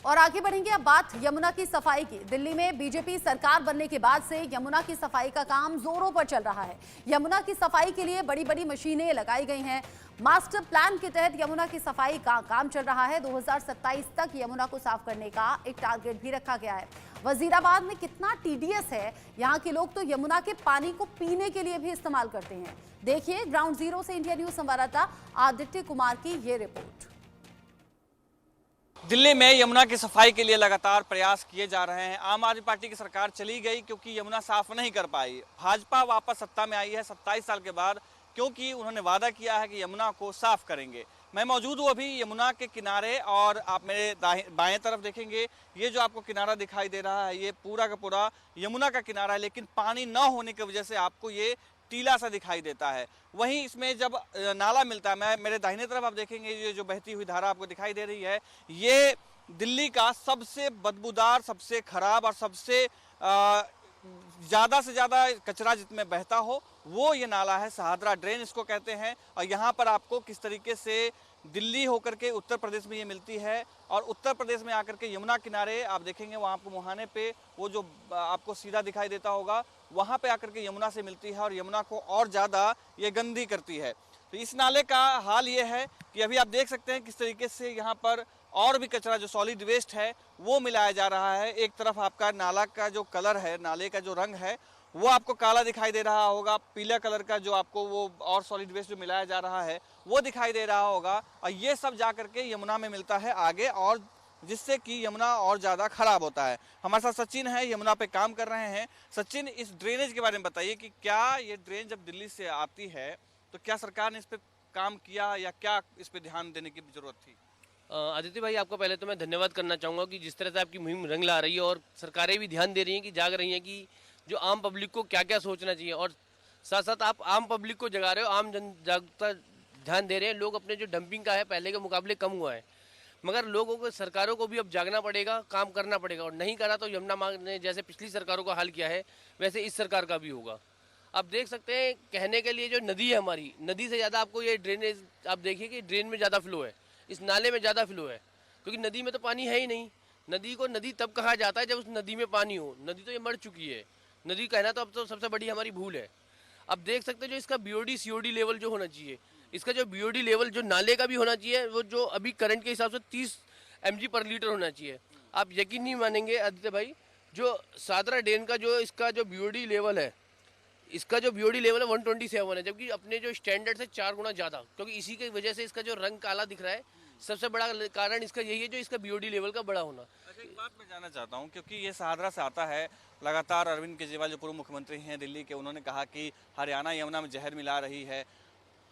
और आगे बढ़ेंगे अब बात यमुना की सफाई की। दिल्ली में बीजेपी सरकार बनने के बाद से यमुना की सफाई का काम जोरों पर चल रहा है। यमुना की सफाई के लिए बड़ी बड़ी मशीनें लगाई गई हैं। मास्टर प्लान के तहत यमुना की सफाई का काम चल रहा है। 2027 तक यमुना को साफ करने का एक टारगेट भी रखा गया है। वजीराबाद में कितना टीडीएस है, यहाँ के लोग तो यमुना के पानी को पीने के लिए भी इस्तेमाल करते हैं। देखिए ग्राउंड जीरो से इंडिया न्यूज संवाददाता आदित्य कुमार की ये रिपोर्ट। दिल्ली में यमुना की सफाई के लिए लगातार प्रयास किए जा रहे हैं। आम आदमी पार्टी की सरकार चली गई क्योंकि यमुना साफ नहीं कर पाई। भाजपा वापस सत्ता में आई है 27 साल के बाद, क्योंकि उन्होंने वादा किया है कि यमुना को साफ करेंगे। मैं मौजूद हूँ अभी यमुना के किनारे और आप मेरे बाएं तरफ देखेंगे, ये जो आपको किनारा दिखाई दे रहा है ये पूरा का पूरा यमुना का किनारा है, लेकिन पानी न होने की वजह से आपको ये टीला सा दिखाई देता है। वहीं इसमें जब नाला मिलता है, मेरे दाहिने तरफ आप देखेंगे ये जो बहती हुई धारा आपको दिखाई दे रही है, ये दिल्ली का सबसे बदबूदार, सबसे खराब और सबसे ज़्यादा से ज़्यादा कचरा जिसमें बहता हो वो ये नाला है। शहादरा ड्रेन इसको कहते हैं। और यहाँ पर आपको किस तरीके से दिल्ली होकर के उत्तर प्रदेश में ये मिलती है और उत्तर प्रदेश में आकर के यमुना किनारे आप देखेंगे वहाँ आपको मुहाने पे वो जो आपको सीधा दिखाई देता होगा वहाँ पे आकर के यमुना से मिलती है और यमुना को और ज़्यादा ये गंदी करती है। तो इस नाले का हाल ये है कि अभी आप देख सकते हैं किस तरीके से यहाँ पर और भी कचरा जो सॉलिड वेस्ट है वो मिलाया जा रहा है। एक तरफ आपका नाला का जो कलर है, नाले का जो रंग है वो आपको काला दिखाई दे रहा होगा, पीला कलर का जो आपको वो और सॉलिड वेस्ट जो मिलाया जा रहा है वो दिखाई दे रहा होगा। और ये सब जा करके यमुना में मिलता है आगे, और जिससे कि यमुना और ज़्यादा खराब होता है। हमारे साथ सचिन है, यमुना पे काम कर रहे हैं। सचिन, इस ड्रेनेज के बारे में बताइए कि क्या ये ड्रेन जब दिल्ली से आती है तो क्या सरकार ने इस पर काम किया या क्या इस पर ध्यान देने की जरूरत थी? आदित्य भाई, आपका पहले तो मैं धन्यवाद करना चाहूँगा कि जिस तरह से आपकी मुहिम रंग ला रही है और सरकारें भी ध्यान दे रही हैं कि जाग रही हैं कि जो आम पब्लिक को क्या क्या सोचना चाहिए, और साथ साथ आप आम पब्लिक को जगा रहे हो, आम जन जागरूकता ध्यान दे रहे हैं। लोग अपने जो डंपिंग का है पहले के मुकाबले कम हुआ है, मगर लोगों को, सरकारों को भी अब जागना पड़ेगा, काम करना पड़ेगा। और नहीं करा तो यमुना माँ ने जैसे पिछली सरकारों का हाल किया है वैसे इस सरकार का भी होगा। आप देख सकते हैं, कहने के लिए जो नदी है हमारी, नदी से ज़्यादा आपको ये ड्रेनेज, आप देखिए कि ड्रेन में ज़्यादा फ्लो है, इस नाले में ज़्यादा फ्लो है, क्योंकि नदी में तो पानी है ही नहीं। नदी को नदी तब कहा जाता है जब उस नदी में पानी हो। नदी तो ये मर चुकी है, नदी कहना तो अब तो सबसे बड़ी हमारी भूल है। अब देख सकते हैं जो इसका बीओडी सीओडी लेवल जो होना चाहिए, इसका जो बीओडी लेवल जो नाले का भी होना चाहिए, वो जो अभी करंट के हिसाब से 30 mg पर लीटर होना चाहिए। आप यकीन नहीं मानेंगे आदित्य भाई, जो सादरा ड्रेन का जो इसका जो बीओडी लेवल है, इसका जो बीओडी लेवल है 127 है, जबकि अपने जो स्टैंडर्ड से 4 गुना ज़्यादा, क्योंकि इसी की वजह से इसका जो रंग काला दिख रहा है, सबसे बड़ा कारण इसका यही है जो इसका बीओडी लेवल का बड़ा होना। अच्छा, एक बात मैं जानना चाहता हूँ, क्योंकि ये शहादरा से आता है, लगातार अरविंद केजरीवाल जो पूर्व मुख्यमंत्री हैं दिल्ली के, उन्होंने कहा कि हरियाणा यमुना में जहर मिला रही है,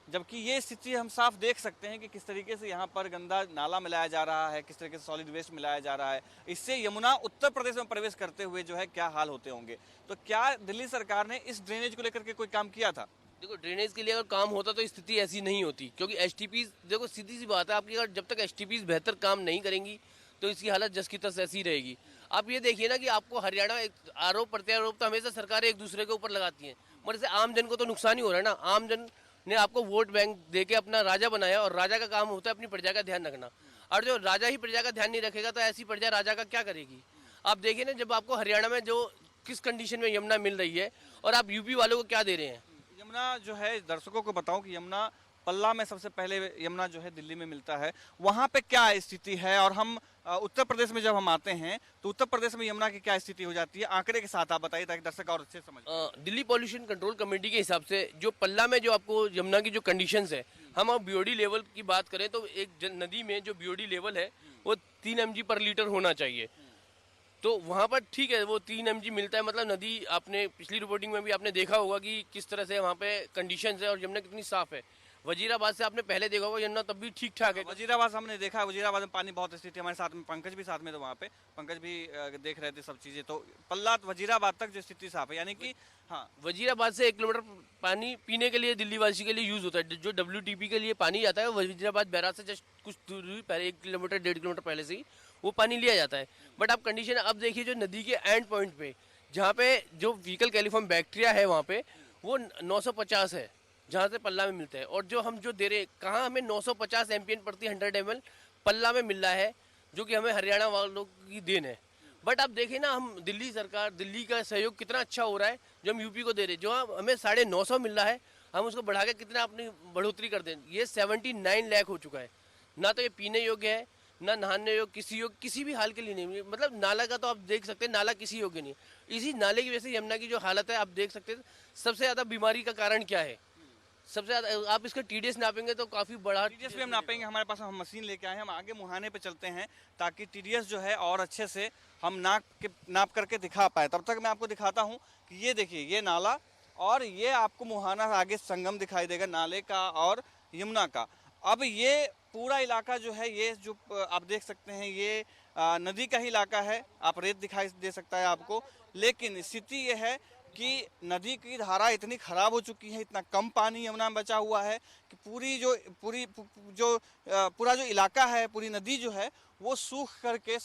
जबकि ये स्थिति हम साफ देख सकते हैं कि किस तरीके से यहाँ पर गंदा नाला मिलाया जा रहा है, किस तरीके से सॉलिड वेस्ट मिलाया जा रहा है। इससे यमुना उत्तर प्रदेश में प्रवेश करते हुए जो है क्या हाल होते होंगे। तो क्या दिल्ली सरकार ने इस ड्रेनेज को लेकर के कोई काम किया था? देखो, ड्रेनेज के लिए अगर काम होता तो स्थिति ऐसी नहीं होती, क्योंकि एसटीपीज, देखो सीधी सी बात है आपकी, अगर जब तक एसटीपीज बेहतर काम नहीं करेंगी तो इसकी हालत जस की तस ऐसी रहेगी। आप ये देखिए ना कि आपको हरियाणा, आरोप प्रत्यारोप तो हमेशा सरकारें एक दूसरे के ऊपर लगाती हैं, मगर इससे आम जन को तो नुकसान ही हो रहा है ना। आम जन ने आपको वोट बैंक दे के अपना राजा बनाया, और राजा का काम होता है अपनी प्रजा का ध्यान रखना, और जो राजा ही प्रजा का ध्यान नहीं रखेगा तो ऐसी प्रजा राजा का क्या करेगी। आप देखिए ना, जब आपको हरियाणा में जो किस कंडीशन में यमुना मिल रही है, और आप यूपी वालों को क्या दे रहे हैं। यमुना जो है, दर्शकों को बताऊं कि यमुना पल्ला में सबसे पहले यमुना जो है दिल्ली में मिलता है, वहाँ पे क्या स्थिति है, और हम उत्तर प्रदेश में जब हम आते हैं तो उत्तर प्रदेश में यमुना की क्या स्थिति हो जाती है, आंकड़े के साथ आप बताइए ताकि दर्शक और अच्छे समझ। दिल्ली पॉल्यूशन कंट्रोल कमेटी के हिसाब से जो पल्ला में जो आपको यमुना की जो कंडीशंस है, हम अब बीओडी लेवल की बात करें तो एक नदी में जो बीओडी लेवल है वो 3 mg पर लीटर होना चाहिए। तो वहाँ पर ठीक है, वो 3 mg मिलता है, मतलब नदी, आपने पिछली रिपोर्टिंग में भी आपने देखा होगा कि किस तरह से वहाँ पे कंडीशंस है और यमुना कितनी साफ है। वजीराबाद से आपने पहले देखा होगा यमुना तब भी ठीक ठाक है। वजीराबाद हमने देखा, वजीराबाद में पानी बहुत स्थिति, हमारे साथ में पंकज भी साथ में, तो वहाँ पे पंकज भी देख रहे थे सब चीजें। तो पल्ला वजीराबाद तक जो स्थिति साफ है, यानी कि हाँ, वजीराबाद से 1 किलोमीटर पानी पीने के लिए दिल्ली वासी के लिए यूज होता है। जो WTP के लिए पानी आता है वजीराबाद बैराज से जस्ट कुछ दूरी पहले 1 किलोमीटर 1.5 किलोमीटर पहले से ही वो पानी लिया जाता है। बट आप कंडीशन अब देखिए, जो नदी के एंड पॉइंट पे जहाँ पे जो फीकल कैलिफॉर्म बैक्टीरिया है वहाँ पे वो 950 है, जहाँ से पल्ला में मिलता है। और जो हम जो दे रहे, कहाँ हमें 950 MPN प्रति 100 ml पल्ला में मिल रहा है, जो कि हमें हरियाणा वालों की देन है। बट आप देखें ना, हम दिल्ली सरकार, दिल्ली का सहयोग कितना अच्छा हो रहा है जो हम यूपी को दे रहे हैं। जो हमें 950 मिल रहा है, हम उसको बढ़ा के कितना अपनी बढ़ोतरी कर दें। ये 79 लाख हो चुका है। ना तो ये पीने योग्य है, ना नहाने योग्य, किसी भी हाल के लिए नहीं। मतलब नाला का तो आप देख सकते हैं, नाला किसी योग्य नहीं है। इसी नाले की वजह से यमुना की जो हालत है आप देख सकते हैं। सबसे ज़्यादा बीमारी का कारण क्या है? सबसे ज़्यादा आप इसका टीडीएस नापेंगे तो काफ़ी बड़ा टीडीएस भी हम नापेंगे। हमारे पास हम मशीन लेके आए हैं, हम आगे मुहाने पे चलते हैं ताकि टीडीएस जो है और अच्छे से हम नाप करके दिखा पाए। तब तक मैं आपको दिखाता हूँ कि ये देखिए, ये नाला और ये आपको मुहाना आगे संगम दिखाई देगा नाले का और यमुना का। अब ये पूरा इलाका जो है, ये जो आप देख सकते हैं, ये नदी का ही इलाका है। आप रेत दिखाई दे सकता है आपको, लेकिन स्थिति ये है कि नदी की धारा इतनी खराब हो चुकी है, इतना कम पानी यमुना में बचा हुआ है कि पूरा जो इलाका है, पूरी नदी जो है वो सूख करके